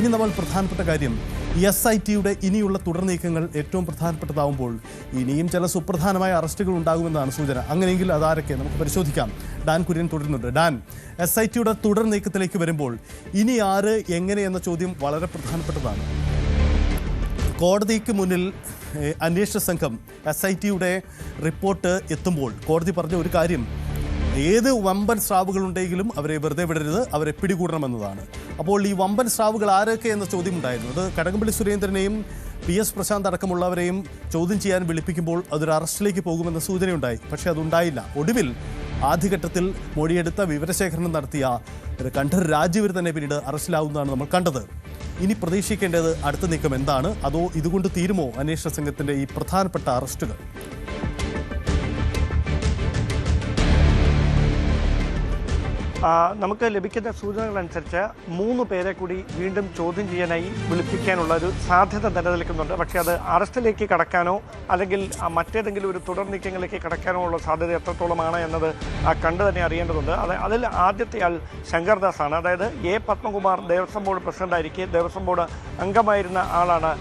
ഇനി നമ്മൾ പ്രധാനപ്പെട്ട കാര്യം SITയുടെ ഇനിയുള്ള തുടർ നീക്കങ്ങൾ ഏറ്റവും പ്രധാനപ്പെട്ടതാവുമ്പോൾ ഇനിയും ചില സുപ്രധാനമായ അറസ്റ്റുകൾ ഉണ്ടാകുമെന്നാണ് സൂചന. അങ്ങനെയെങ്കിൽ അതാരൊക്കെ നമുക്ക് പരിശോധിക്കാം. ഡാൻ കുര്യൻ തുടരുന്നുണ്ട്. ഡാൻ, SITയുടെ തുടർ നീക്കത്തിലേക്ക് വരുമ്പോൾ ഇനി ആര് എങ്ങനെ എന്ന ചോദ്യം വളരെ പ്രധാനപ്പെട്ടതാണ്. കോടതിക്ക് മുന്നിൽ അന്വേഷണ സംഘം SITയുടെ റിപ്പോർട്ട് എത്തുമ്പോൾ കോടതി പറഞ്ഞ ഒരു കാര്യം, ഏത് വമ്പൻ സ്രാവുകളുണ്ടെങ്കിലും അവരെ വെറുതെ വിടരുത്, അവരെ പിടികൂടണമെന്നതാണ്. അപ്പോൾ ഈ വമ്പൻ സ്രാവുകൾ ആരൊക്കെ എന്ന ചോദ്യം ഉണ്ടായിരുന്നു. അത് കടകംപള്ളി സുരേന്ദ്രനെയും PS പ്രശാന്ത് അടക്കമുള്ളവരെയും ചോദ്യം ചെയ്യാൻ വിളിപ്പിക്കുമ്പോൾ അതൊരു അറസ്റ്റിലേക്ക് പോകുമെന്ന സൂചനയുണ്ടായി. പക്ഷേ അതുണ്ടായില്ല. ഒടുവിൽ ആദ്യഘട്ടത്തിൽ മൊഴിയെടുത്ത വിവരശേഖരണം നടത്തിയ കണ്ഠർ രാജീവർ തന്നെ പിന്നീട് അറസ്റ്റിലാവുന്നതാണ് നമ്മൾ കണ്ടത്. ഇനി പ്രതീക്ഷിക്കേണ്ടത് അടുത്ത നീക്കം എന്താണ്? അതോ ഇതുകൊണ്ട് തീരുമോ അന്വേഷണ സംഘത്തിൻ്റെ ഈ പ്രധാനപ്പെട്ട അറസ്റ്റുകൾ? നമുക്ക് ലഭിക്കുന്ന സൂചനകളനുസരിച്ച് 3 പേരെ കൂടി വീണ്ടും ചോദ്യം ചെയ്യാനായി വിളിപ്പിക്കാനുള്ള ഒരു സാധ്യത നിലനിൽക്കുന്നുണ്ട്. പക്ഷേ അത് അറസ്റ്റിലേക്ക് കടക്കാനോ അല്ലെങ്കിൽ മറ്റേതെങ്കിലും ഒരു തുടർ നീക്കങ്ങളിലേക്ക് കടക്കാനോ ഉള്ള സാധ്യത എത്രത്തോളമാണ് എന്നത് കണ്ടു തന്നെ അറിയേണ്ടതുണ്ട്. അതിൽ ആദ്യത്തെ ആൾ ശങ്കർദാസ് ആണ്. അതായത് പത്മകുമാർ ദേവസ്വം ബോർഡ് പ്രസിഡന്റായിരിക്കെ ദേവസ്വം ബോർഡ് അംഗമായിരുന്ന ആളാണ്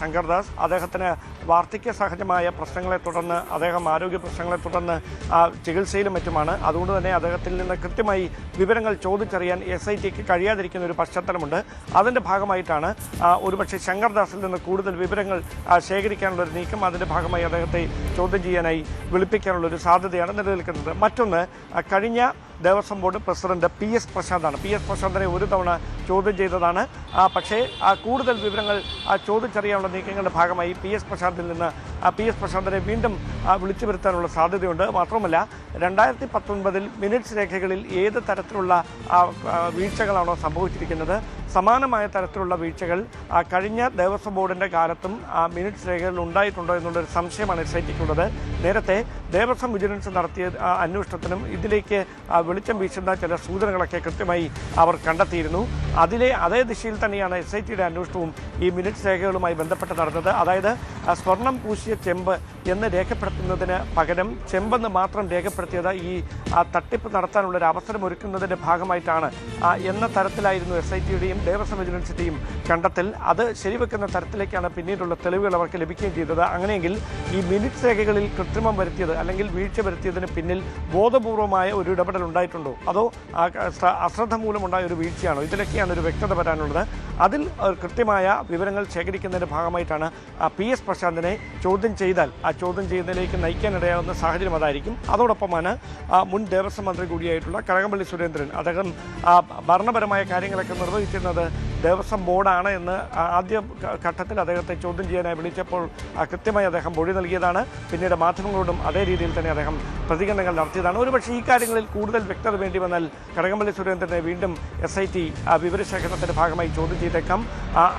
ശങ്കർദാസ്. അദ്ദേഹത്തിന് വാർദ്ധക്യ സഹജമായ പ്രശ്നങ്ങളെ തുടർന്ന് അദ്ദേഹം ആരോഗ്യ പ്രശ്നങ്ങളെ തുടർന്ന് ചികിത്സയിലും മറ്റുമാണ്. അതുകൊണ്ട് തന്നെ അദ്ദേഹത്തിൽ നിന്ന് കൃത്യമായി വിവരങ്ങൾ ചോദിച്ചറിയാൻ SITക്ക് കഴിയാതിരിക്കുന്ന ഒരു പശ്ചാത്തലമുണ്ട്. അതിൻ്റെ ഭാഗമായിട്ടാണ് ഒരുപക്ഷെ ശങ്കർദാസിൽ നിന്ന് കൂടുതൽ വിവരങ്ങൾ ശേഖരിക്കാനുള്ളൊരു നീക്കം, അതിൻ്റെ ഭാഗമായി അദ്ദേഹത്തെ ചോദ്യം ചെയ്യാനായി വിളിപ്പിക്കാനുള്ളൊരു സാധ്യതയാണ് നിലനിൽക്കുന്നത്. മറ്റൊന്ന്, കഴിഞ്ഞ Devaswom board president PS പ്രശാന്താണ്. PS പ്രശാന്തിനെ ഒരു തവണ ചോദ്യം ചെയ്തതാണ്. പക്ഷേ കൂടുതൽ വിവരങ്ങൾ ചോദിച്ചറിയാനുള്ള നീക്കങ്ങളുടെ ഭാഗമായി PS പ്രശാന്തിനെ വീണ്ടും വിളിച്ചു വരുത്താനുള്ള സാധ്യതയുണ്ട്. മാത്രമല്ല 2019 മിനിറ്റ്സ് രേഖകളിൽ ഏത് തരത്തിലുള്ള വീഴ്ചകളാണോ സംഭവിച്ചിരിക്കുന്നത്, സമാനമായ തരത്തിലുള്ള വീഴ്ചകൾ കഴിഞ്ഞ ദേവസ്വം ബോർഡിൻ്റെ കാലത്തും മിനിറ്റ്സ് രേഖകളിൽ ഉണ്ടായിട്ടുണ്ടോ എന്നുള്ളൊരു സംശയമാണ് SITക്കുള്ളത്. നേരത്തെ ദേവസ്വം വിജിലൻസ് നടത്തിയ അന്വേഷണത്തിനും ഇതിലേക്ക് വെളിച്ചം വീശുന്ന ചില സൂചനകളൊക്കെ കൃത്യമായി അവർ കണ്ടെത്തിയിരുന്നു. അതേ ദിശയിൽ തന്നെയാണ് SITയുടെ അന്വേഷണവും ഈ മിനിറ്റ്സ് രേഖകളുമായി ബന്ധപ്പെട്ട് നടന്നത്. അതായത് സ്വർണം പൂശിയ ചെമ്പ് എന്ന് രേഖപ്പെടുത്തുന്നതിന് പകരം ചെമ്പെന്ന് മാത്രം രേഖപ്പെടുത്തിയത് ഈ തട്ടിപ്പ് നടത്താനുള്ളൊരു അവസരം ഒരുക്കുന്നതിൻ്റെ ഭാഗമായിട്ടാണ് എന്ന തരത്തിലായിരുന്നു SITയുടെയും ദേവസ്വം വിജിലൻസിൻ്റെയും കണ്ടെത്തൽ. അത് ശരിവെക്കുന്ന തരത്തിലേക്കാണ് പിന്നീടുള്ള തെളിവുകൾ അവർക്ക് ലഭിക്കുകയും ചെയ്തത്. അങ്ങനെയെങ്കിൽ ഈ മിനിറ്റ്സ് രേഖകളിൽ കൃത്രിമം വരുത്തിയത് അല്ലെങ്കിൽ വീഴ്ച വരുത്തിയതിന് പിന്നിൽ ബോധപൂർവമായ ഒരു ഇടപെടൽ ഉണ്ടായിട്ടുണ്ടോ, അതോ അശ്രദ്ധ മൂലമുണ്ടായ ഒരു വീഴ്ചയാണോ? ഇതിലൊക്കെയാണ് ഒരു വ്യക്തത വരാനുള്ളത്. അതിൽ കൃത്യമായ വിവരങ്ങൾ ശേഖരിക്കുന്നതിൻ്റെ ഭാഗമായിട്ടാണ് PS പ്രശാന്തിനെ ചോദ്യം ചെയ്താൽ ആ ചോദ്യം ചെയ്യുന്നതിലേക്ക് നയിക്കാനിടയാകുന്ന സാഹചര്യം അതായിരിക്കും. അതോടൊപ്പമാണ് മുൻ ദേവസ്വം മന്ത്രി കൂടിയായിട്ടുള്ള കടകംപള്ളി സുരേന്ദ്രൻ. അദ്ദേഹം ഭരണപരമായ കാര്യങ്ങളൊക്കെ നിർവഹിച്ചിരുന്നത് ദേവസ്വം ബോർഡാണ് എന്ന് ആദ്യ ഘട്ടത്തിൽ അദ്ദേഹത്തെ ചോദ്യം ചെയ്യാനായി വിളിച്ചപ്പോൾ കൃത്യമായി അദ്ദേഹം മൊഴി നൽകിയതാണ്. പിന്നീട് മാധ്യമങ്ങളോടും അതേ രീതിയിൽ തന്നെ അദ്ദേഹം പ്രതികരണങ്ങൾ നടത്തിയതാണ്. ഒരുപക്ഷെ ഈ കാര്യങ്ങളിൽ കൂടുതൽ വ്യക്തത വേണ്ടി വന്നാൽ കടകംപള്ളി സുരേന്ദ്രനെ വീണ്ടും SIT വിവരശേഖരണത്തിൻ്റെ ഭാഗമായി ചോദ്യം ചെയ്തേക്കാം.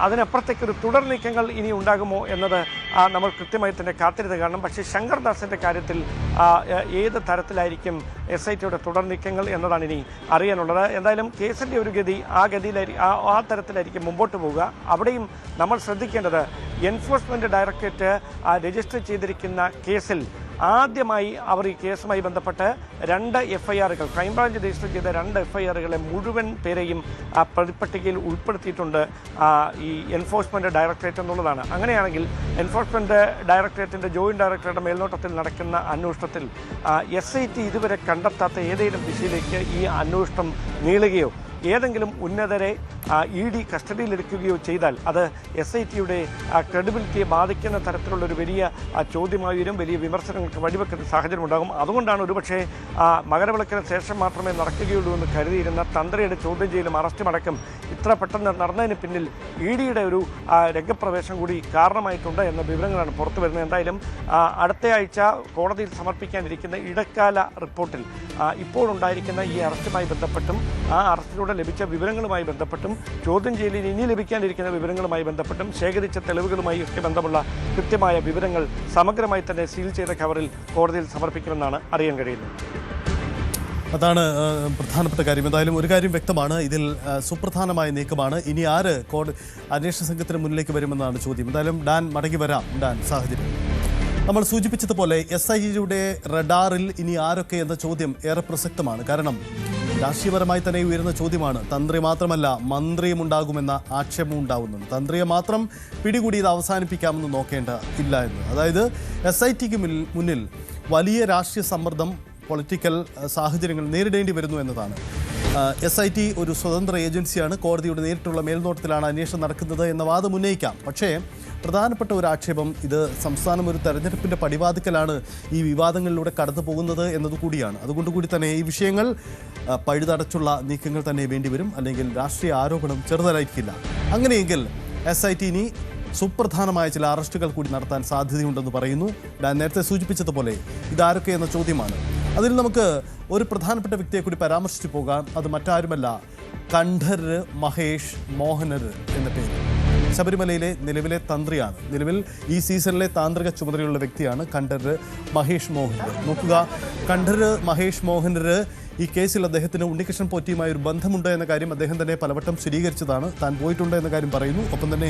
അതിനപ്പുറത്തേക്കൊരു തുടർ നീക്കങ്ങൾ ഇനി ഉണ്ടാകുമോ എന്നത് നമ്മൾ കൃത്യമായി തന്നെ കാത്തിരുന്ന് കാണണം. പക്ഷേ ശങ്കർദാസിൻ്റെ കാര്യത്തിൽ ഏത് തരത്തിലായിരിക്കും SITയുടെ തുടർ നീക്കങ്ങൾ എന്നതാണ് ഇനി അറിയാനുള്ളത്. എന്തായാലും കേസിൻ്റെ ഒരു ഗതി ആ തരത്തിലായിരിക്കും മുമ്പോട്ട് പോവുക. അവിടെയും നമ്മൾ ശ്രദ്ധിക്കേണ്ടത് എൻഫോഴ്സ്മെൻറ്റ് ഡയറക്ടറേറ്റ് രജിസ്റ്റർ ചെയ്തിരിക്കുന്ന കേസിൽ ആദ്യമായി അവർ ഈ കേസുമായി ബന്ധപ്പെട്ട് 2 FIRകൾ ക്രൈംബ്രാഞ്ച് രജിസ്റ്റർ ചെയ്ത 2 FIRകളെ മുഴുവൻ പേരെയും പ്രതിപട്ടികയിൽ ഉൾപ്പെടുത്തിയിട്ടുണ്ട് ഈ എൻഫോഴ്സ്മെൻറ്റ് ഡയറക്ടറേറ്റ് എന്നുള്ളതാണ്. അങ്ങനെയാണെങ്കിൽ എൻഫോഴ്സ്മെൻറ്റ് ഡയറക്ടറേറ്റിൻ്റെ ജോയിൻറ്റ് ഡയറക്ടറുടെ മേൽനോട്ടത്തിൽ നടക്കുന്ന അന്വേഷണത്തിൽ SIT ഇതുവരെ കണ്ടെത്താത്ത ഏതെങ്കിലും ദിശയിലേക്ക് ഈ അന്വേഷണം നീളുകയോ ഏതെങ്കിലും ഉന്നതരെ ED കസ്റ്റഡിയിലെടുക്കുകയോ ചെയ്താൽ അത് SITയുടെ ക്രെഡിബിലിറ്റിയെ ബാധിക്കുന്ന തരത്തിലുള്ളൊരു വലിയ ചോദ്യമായി വരും, വലിയ വിമർശനങ്ങൾക്ക് വഴിവെക്കുന്ന സാഹചര്യം ഉണ്ടാകും. അതുകൊണ്ടാണ് ഒരുപക്ഷെ മകരവിളക്കിന് ശേഷം മാത്രമേ നടക്കുകയുള്ളൂ എന്ന് കരുതിയിരുന്ന തന്ത്രിയുടെ ചോദ്യം ചെയ്യലും അറസ്റ്റുമടക്കം ഇത്ര പെട്ടെന്ന് നടന്നതിന് പിന്നിൽ EDയുടെ ഒരു രംഗപ്രവേശം കൂടി കാരണമായിട്ടുണ്ട് എന്ന വിവരങ്ങളാണ് പുറത്തു വരുന്നത്. എന്തായാലും അടുത്ത ആഴ്ച കോടതിയിൽ സമർപ്പിക്കാനിരിക്കുന്ന ഇടക്കാല റിപ്പോർട്ടിൽ ഇപ്പോഴുണ്ടായിരിക്കുന്ന ഈ അറസ്റ്റുമായി ബന്ധപ്പെട്ടും ആ അറസ്റ്റിലൂടെ ലഭിച്ച വിവരങ്ങളുമായി ബന്ധപ്പെട്ടും ചോദ്യം ചെയ്യലിൽ ഇനി ലഭിക്കാനിരിക്കുന്ന വിവരങ്ങളുമായി ബന്ധപ്പെട്ടും ശേഖരിച്ച തെളിവുകളുമായി ഒക്കെ ബന്ധമുള്ള കൃത്യമായ വിവരങ്ങൾ സമഗ്രമായി തന്നെ സീൽ ചെയ്ത കവറിൽ കോടതിയിൽ സമർപ്പിക്കുമെന്നാണ് അറിയാൻ കഴിയുന്നത്. അതാണ് പ്രധാനപ്പെട്ട കാര്യം. എന്തായാലും ഒരു കാര്യം വ്യക്തമാണ്, ഇതിൽ സുപ്രധാനമായ നീക്കമാണ്. ഇനി ആര് അന്വേഷണ സംഘത്തിന് മുന്നിലേക്ക് വരുമെന്നാണ് ചോദ്യം. എന്തായാലും ഡാൻ മടങ്ങി വരാം. ഡാൻ, സാഹചര്യം നമ്മൾ സൂചിപ്പിച്ചതുപോലെ SITയുടെ റഡാറിൽ ഇനി ആരൊക്കെ എന്ന ചോദ്യം ഏറെ പ്രസക്തമാണ്. കാരണം രാഷ്ട്രീയപരമായി തന്നെ ഉയരുന്ന ചോദ്യമാണ്. തന്ത്രി മാത്രമല്ല മന്ത്രിയും ഉണ്ടാകുമെന്ന ആക്ഷേപം ഉണ്ടാകുന്നുണ്ട്. തന്ത്രിയെ മാത്രം പിടികൂടി ഇത് അവസാനിപ്പിക്കാമെന്ന് നോക്കേണ്ട ഇല്ല എന്ന്. അതായത് SITക്ക് മുന്നിൽ വലിയ രാഷ്ട്രീയ സമ്മർദ്ദം, പൊളിറ്റിക്കൽ സാഹചര്യങ്ങൾ നേരിടേണ്ടി വരുന്നു എന്നതാണ്. SIT ഒരു സ്വതന്ത്ര ഏജൻസിയാണ്. കോടതിയുടെ നേരിട്ടുള്ള മേൽനോട്ടത്തിലാണ് അന്വേഷണം നടക്കുന്നത് എന്ന വാദം ഉന്നയിക്കാം. പക്ഷേ പ്രധാനപ്പെട്ട ഒരു ആക്ഷേപം, ഇത് സംസ്ഥാനം ഒരു തെരഞ്ഞെടുപ്പിൻ്റെ പടിവാതിക്കലാണ് ഈ വിവാദങ്ങളിലൂടെ കടന്നു പോകുന്നത് എന്നതുകൂടിയാണ്. അതുകൊണ്ടുകൂടി തന്നെ ഈ വിഷയങ്ങൾ പഴുതടച്ചുള്ള നീക്കങ്ങൾ തന്നെ വേണ്ടിവരും, അല്ലെങ്കിൽ രാഷ്ട്രീയ ആരോപണം ചെറുതായിരിക്കില്ല. അങ്ങനെയെങ്കിൽ SIT ഇനി സുപ്രധാനമായ ചില അറസ്റ്റുകൾ കൂടി നടത്താൻ സാധ്യതയുണ്ടെന്ന് പറയുന്നു. ഞാൻ നേരത്തെ സൂചിപ്പിച്ചതുപോലെ ഇതാരൊക്കെ എന്ന ചോദ്യമാണ്. അതിൽ നമുക്ക് ഒരു പ്രധാനപ്പെട്ട വ്യക്തിയെ കൂടി പരാമർശിച്ചു പോകാം. അത് മറ്റാരുമല്ല, കണ്ഠർ മഹേഷ് മോഹനർ എന്ന പേര്. ശബരിമലയിലെ നിലവിലെ തന്ത്രിയാണ്. നിലവിൽ ഈ സീസണിലെ താന്ത്രിക ചുമതലയുള്ള വ്യക്തിയാണ് കണ്ഠർ മഹേഷ് മോഹനർ. നോക്കുക, കണ്ഠർ മഹേഷ് മോഹനർ ഈ കേസിൽ അദ്ദേഹത്തിന് ഉണ്ണികൃഷ്ണൻ പോറ്റിയുമായി ഒരു ബന്ധമുണ്ട് എന്ന കാര്യം അദ്ദേഹം തന്നെ പലവട്ടം സ്ഥിരീകരിച്ചതാണ്. താൻ പോയിട്ടുണ്ട് എന്ന കാര്യം പറയുന്നു. ഒപ്പം തന്നെ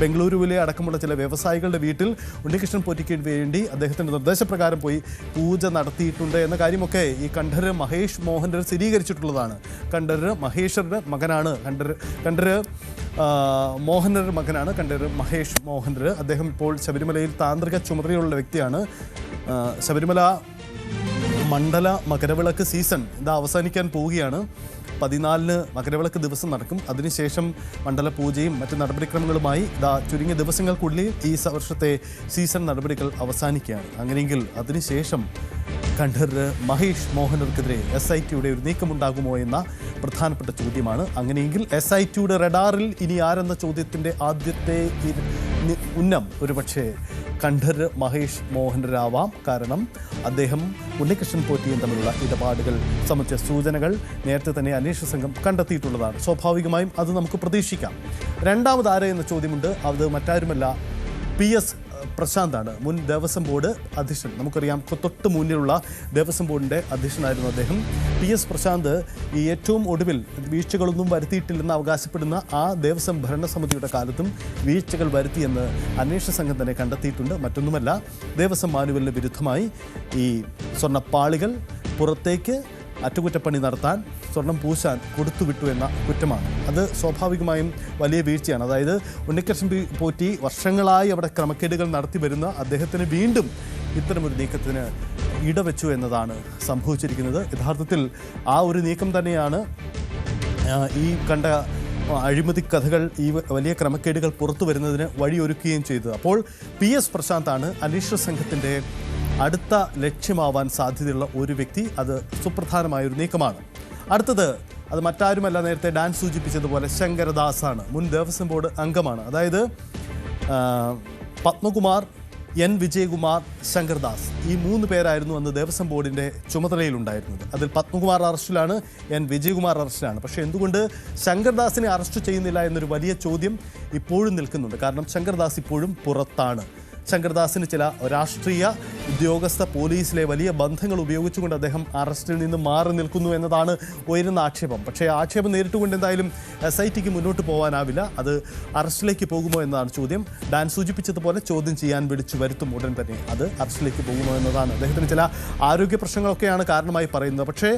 ബംഗളൂരുവിലെ അടക്കമുള്ള ചില വ്യവസായികളുടെ വീട്ടിൽ ഉണ്ണികൃഷ്ണൻ പോറ്റിക്ക് വേണ്ടി അദ്ദേഹത്തിൻ്റെ നിർദ്ദേശപ്രകാരം പോയി പൂജ നടത്തിയിട്ടുണ്ട് എന്ന കാര്യമൊക്കെ ഈ കണ്ഠർ മഹേഷ് മോഹനർ സ്ഥിരീകരിച്ചിട്ടുള്ളതാണ്. കണ്ഠർ മഹേഷറുടെ മകനാണ്. കണ്ഠർ മോഹനർ മകനാണ് കണ്ഠർ മഹേഷ് മോഹനർ. അദ്ദേഹം ഇപ്പോൾ ശബരിമലയിൽ താന്ത്രിക ചുമതലയുള്ള വ്യക്തിയാണ്. ശബരിമല മണ്ഡല മകരവിളക്ക് സീസൺ ഇതാ അവസാനിക്കാൻ പോവുകയാണ്. 14-ന് മകരവിളക്ക് ദിവസം നടക്കും. അതിനുശേഷം മണ്ഡല പൂജയും മറ്റ് നടപടിക്രമങ്ങളുമായി ചുരുങ്ങിയ ദിവസങ്ങൾക്കുള്ളിൽ ഈ വർഷത്തെ സീസൺ നടപടികൾ അവസാനിക്കുകയാണ്. അങ്ങനെയെങ്കിൽ അതിനുശേഷം കണ്ഠർ മഹേഷ് മോഹനർക്കെതിരെ SITയുടെ ഒരു നീക്കമുണ്ടാകുമോ എന്ന പ്രധാനപ്പെട്ട ചോദ്യമാണ്. അങ്ങനെയെങ്കിൽ SITയുടെ റഡാറിൽ ഇനി ആരെന്ന ചോദ്യത്തിൻ്റെ ആദ്യത്തെ ഉന്നം ഒരുപക്ഷെ കണ്ഠർ മഹേഷ് മോഹനരാവാം. കാരണം അദ്ദേഹം ഉണ്ണികൃഷ്ണൻ പോറ്റിയും തമ്മിലുള്ള ഇടപാടുകൾ സംബന്ധിച്ച സൂചനകൾ നേരത്തെ തന്നെ അന്വേഷണ സംഘം കണ്ടെത്തിയിട്ടുള്ളതാണ്. സ്വാഭാവികമായും അത് നമുക്ക് പ്രതീക്ഷിക്കാം. രണ്ടാമത് ആര് എന്ന ചോദ്യമുണ്ട്. അത് മറ്റാരുമല്ല, PS പ്രശാന്താണ്. മുൻ ദേവസ്വം ബോർഡ് അധ്യക്ഷൻ. നമുക്കറിയാം, തൊട്ട് മുന്നിലുള്ള ദേവസ്വം ബോർഡിൻ്റെ അധ്യക്ഷനായിരുന്നു അദ്ദേഹം. PS പ്രശാന്ത് ഈ ഏറ്റവും ഒടുവിൽ വീഴ്ചകളൊന്നും വരുത്തിയിട്ടില്ലെന്ന് അവകാശപ്പെടുന്ന ആ ദേവസ്വം ഭരണസമിതിയുടെ കാലത്തും വീഴ്ചകൾ വരുത്തിയെന്ന് അന്വേഷണ സംഘം തന്നെ കണ്ടെത്തിയിട്ടുണ്ട്. മറ്റൊന്നുമല്ല, ദേവസ്വം മാനുവലിന് വിരുദ്ധമായി ഈ സ്വർണ്ണപ്പാളികൾ പുറത്തേക്ക് അറ്റകുറ്റപ്പണി നടത്താൻ, സ്വർണം പൂശാൻ കൊടുത്തുവിട്ടു എന്ന കുറ്റമാണ്. അത് സ്വാഭാവികമായും വലിയ വീഴ്ചയാണ്. അതായത് ഉണ്ണികൃഷ്ണൻ പോറ്റി വർഷങ്ങളായി അവിടെ ക്രമക്കേടുകൾ നടത്തി വരുന്ന അദ്ദേഹത്തിന് വീണ്ടും ഇത്തരമൊരു നീക്കത്തിന് ഇടവെച്ചു എന്നതാണ് സംഭവിച്ചിരിക്കുന്നത്. യഥാർത്ഥത്തിൽ ആ ഒരു നീക്കം തന്നെയാണ് ഈ കണ്ട അഴിമതി കഥകൾ, ഈ വലിയ ക്രമക്കേടുകൾ പുറത്തു വരുന്നതിന് വഴിയൊരുക്കുകയും ചെയ്തത്. അപ്പോൾ PS പ്രശാന്താണ് അന്വേഷണ സംഘത്തിൻ്റെ അടുത്ത ലക്ഷ്യമാവാൻ സാധ്യതയുള്ള ഒരു വ്യക്തി. അത് സുപ്രധാനമായൊരു നീക്കമാണ്. അടുത്തത് അത് മറ്റാരുമല്ല, നേരത്തെ ഡാൻ സൂചിപ്പിച്ചതുപോലെ ശങ്കരദാസാണ്. മുൻ ദേവസ്വം ബോർഡ് അംഗമാണ്. അതായത് പത്മകുമാർ, N വിജയകുമാർ, ശങ്കർദാസ്, ഈ 3 പേരായിരുന്നു അന്ന് ദേവസ്വം ബോർഡിൻ്റെ ചുമതലയിലുണ്ടായിരുന്നത്. അതിൽ പത്മകുമാർ അറസ്റ്റിലാണ്, N വിജയകുമാർ അറസ്റ്റിലാണ്. പക്ഷേ എന്തുകൊണ്ട് ശങ്കർദാസിനെ അറസ്റ്റ് ചെയ്യുന്നില്ല എന്നൊരു വലിയ ചോദ്യം ഇപ്പോഴും നിൽക്കുന്നുണ്ട്. കാരണം ശങ്കർദാസ് ഇപ്പോഴും പുറത്താണ്. ശങ്കർദാസിന് ചില രാഷ്ട്രീയ ഉദ്യോഗസ്ഥ പോലീസിലെ വലിയ ബന്ധങ്ങൾ ഉപയോഗിച്ചുകൊണ്ട് അദ്ദേഹം അറസ്റ്റിൽ നിന്ന് മാറി നിൽക്കുന്നു എന്നതാണ് ഉയരുന്ന ആക്ഷേപം. പക്ഷേ ആക്ഷേപം നേരിട്ടുകൊണ്ട് എന്തായാലും SITക്ക് മുന്നോട്ട് പോകാനാവില്ല. അത് അറസ്റ്റിലേക്ക് പോകുമോ എന്നതാണ് ചോദ്യം. ഡാൻ സൂചിപ്പിച്ചതുപോലെ ചോദ്യം ചെയ്യാൻ വിളിച്ചു വരുത്തും ഉടൻ തന്നെ. അത് അറസ്റ്റിലേക്ക് പോകുമോ എന്നതാണ്. അദ്ദേഹത്തിന് ചില ആരോഗ്യ പ്രശ്നങ്ങളൊക്കെയാണ് കാരണമായി പറയുന്നത്. പക്ഷേ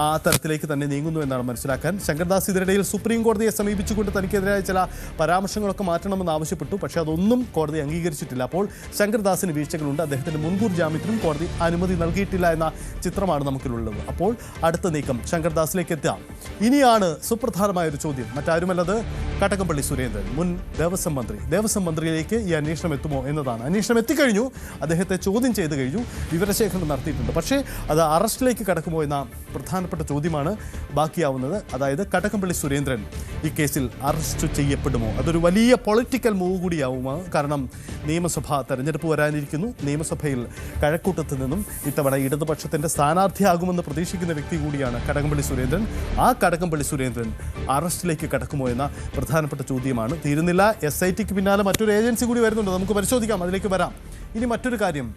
ആ തരത്തിലേക്ക് തന്നെ നീങ്ങുന്നു എന്നാണ് മനസ്സിലാക്കാൻ. ശങ്കർദാസ് ഇതിനിടയിൽ സുപ്രീം കോടതിയെ സമീപിച്ചുകൊണ്ട് തനിക്കെതിരായ ചില പരാമർശങ്ങളൊക്കെ മാറ്റണമെന്ന് ആവശ്യപ്പെട്ടു. പക്ഷേ അതൊന്നും കോടതി അംഗീകരിച്ചിട്ടില്ല. അപ്പോൾ ശങ്കർദാസിന് വീഴ്ചകളുണ്ട്. അദ്ദേഹത്തിന് മുൻകൂർ ജാമ്യത്തിനും കോടതി അനുമതി നൽകിയിട്ടില്ല എന്ന ചിത്രമാണ് നമുക്കിലുള്ളത്. അപ്പോൾ അടുത്ത നീക്കം ശങ്കർദാസിലേക്ക് എത്താം. ഇനിയാണ് സുപ്രധാനമായൊരു ചോദ്യം. മറ്റാരുമല്ലത് കടകംപള്ളി സുരേന്ദ്രൻ, മുൻ ദേവസ്വം മന്ത്രി. ദേവസ്വം മന്ത്രിയിലേക്ക് ഈ അന്വേഷണം എത്തുമോ എന്നതാണ്. അന്വേഷണം എത്തിക്കഴിഞ്ഞു. അദ്ദേഹത്തെ ചോദ്യം ചെയ്ത് കഴിഞ്ഞു, വിവരശേഖരണം നടത്തിയിട്ടുണ്ട്. പക്ഷേ അത് അറസ്റ്റിലേക്ക് കടക്കുമോ എന്ന പ്രധാനപ്പെട്ട ചോദ്യമാണ് ബാക്കിയാവുന്നത്. അതായത് കടകംപള്ളി സുരേന്ദ്രൻ ഈ കേസിൽ അറസ്റ്റ് ചെയ്യപ്പെടുമോ? അതൊരു വലിയ പൊളിറ്റിക്കൽ മൂവ് കൂടിയാവുമോ? കാരണം നിയമസഭാ തെരഞ്ഞെടുപ്പ് വരാനിരിക്കുന്നു. നിയമസഭയിൽ കഴക്കൂട്ടത്ത് നിന്നും ഇത്തവണ ഇടതുപക്ഷത്തിൻ്റെ സ്ഥാനാർത്ഥിയാകുമെന്ന് പ്രതീക്ഷിക്കുന്ന വ്യക്തി കൂടിയാണ് കടകംപള്ളി സുരേന്ദ്രൻ. ആ കടകംപള്ളി സുരേന്ദ്രൻ അറസ്റ്റിലേക്ക് കടക്കുമോ എന്ന പ്രധാനപ്പെട്ട ചോദ്യമാണ്. തീരുന്നില്ല, SITക്ക് പിന്നാലെ മറ്റൊരു ഏജൻസി കൂടി വരുന്നുണ്ട്. നമുക്ക് പരിശോധിക്കാം, അതിലേക്ക് വരാം. ഇനി മറ്റൊരു കാര്യം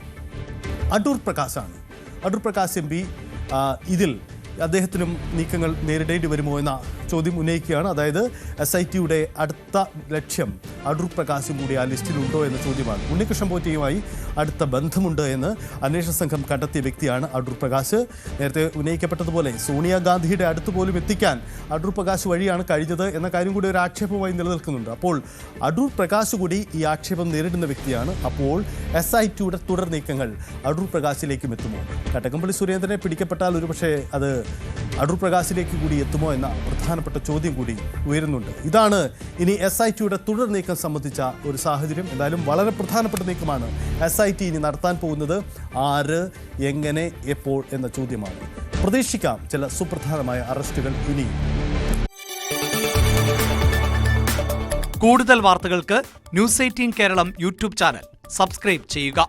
അടൂർ പ്രകാശാണ്. അടൂർ പ്രകാശ് MP ഇതിൽ അദ്ദേഹത്തിനും നീക്കങ്ങൾ നേരിടേണ്ടി വരുമോ എന്ന ചോദ്യം ഉന്നയിക്കുകയാണ്. അതായത് SITയുടെ അടുത്ത ലക്ഷ്യം അടൂർ പ്രകാശും കൂടി ആ ലിസ്റ്റിലുണ്ടോ എന്ന ചോദ്യമാണ്. ഉണ്ണികൃഷ്ണൻ പോറ്റിയുമായി അടുത്ത ബന്ധമുണ്ട് എന്ന് അന്വേഷണ സംഘം കണ്ടെത്തിയ വ്യക്തിയാണ് അടൂർ പ്രകാശ്. നേരത്തെ ഉന്നയിക്കപ്പെട്ടതുപോലെ സോണിയാഗാന്ധിയുടെ അടുത്ത് പോലും എത്തിക്കാൻ അടൂർ പ്രകാശ് വഴിയാണ് കഴിഞ്ഞത് എന്ന കാര്യം കൂടി ഒരു ആക്ഷേപമായി നിലനിൽക്കുന്നുണ്ട്. അപ്പോൾ അടൂർ പ്രകാശ് കൂടി ഈ ആക്ഷേപം നേരിടുന്ന വ്യക്തിയാണ്. അപ്പോൾ SITയുടെ തുടർ നീക്കങ്ങൾ അടൂർ പ്രകാശിലേക്കും എത്തുമോ? കടകംപള്ളി സുരേന്ദ്രനെ പിടിക്കപ്പെട്ടാൽ ഒരുപക്ഷെ അത് അടൂർ പ്രകാശിലേക്ക് കൂടി എത്തുമോ എന്ന പ്രധാനപ്പെട്ട ചോദ്യം കൂടി ഉയരുന്നുണ്ട്. ഇതാണ് ഇനി SITയുടെ തുടർ നീക്കം സംബന്ധിച്ച ഒരു സാഹചര്യം. എന്തായാലും വളരെ പ്രധാനപ്പെട്ട നീക്കമാണ് SIT ഇനി നടത്താൻ പോകുന്നത്. ആര്, എങ്ങനെ, എപ്പോൾ എന്ന ചോദ്യമാണ്. പ്രതീക്ഷിക്കാം ചില സുപ്രധാനമായ അറസ്റ്റുകൾ ഇനി. കൂടുതൽ വാർത്തകൾക്ക് News 18 കേരളം യൂട്യൂബ് ചാനൽ സബ്സ്ക്രൈബ് ചെയ്യുക.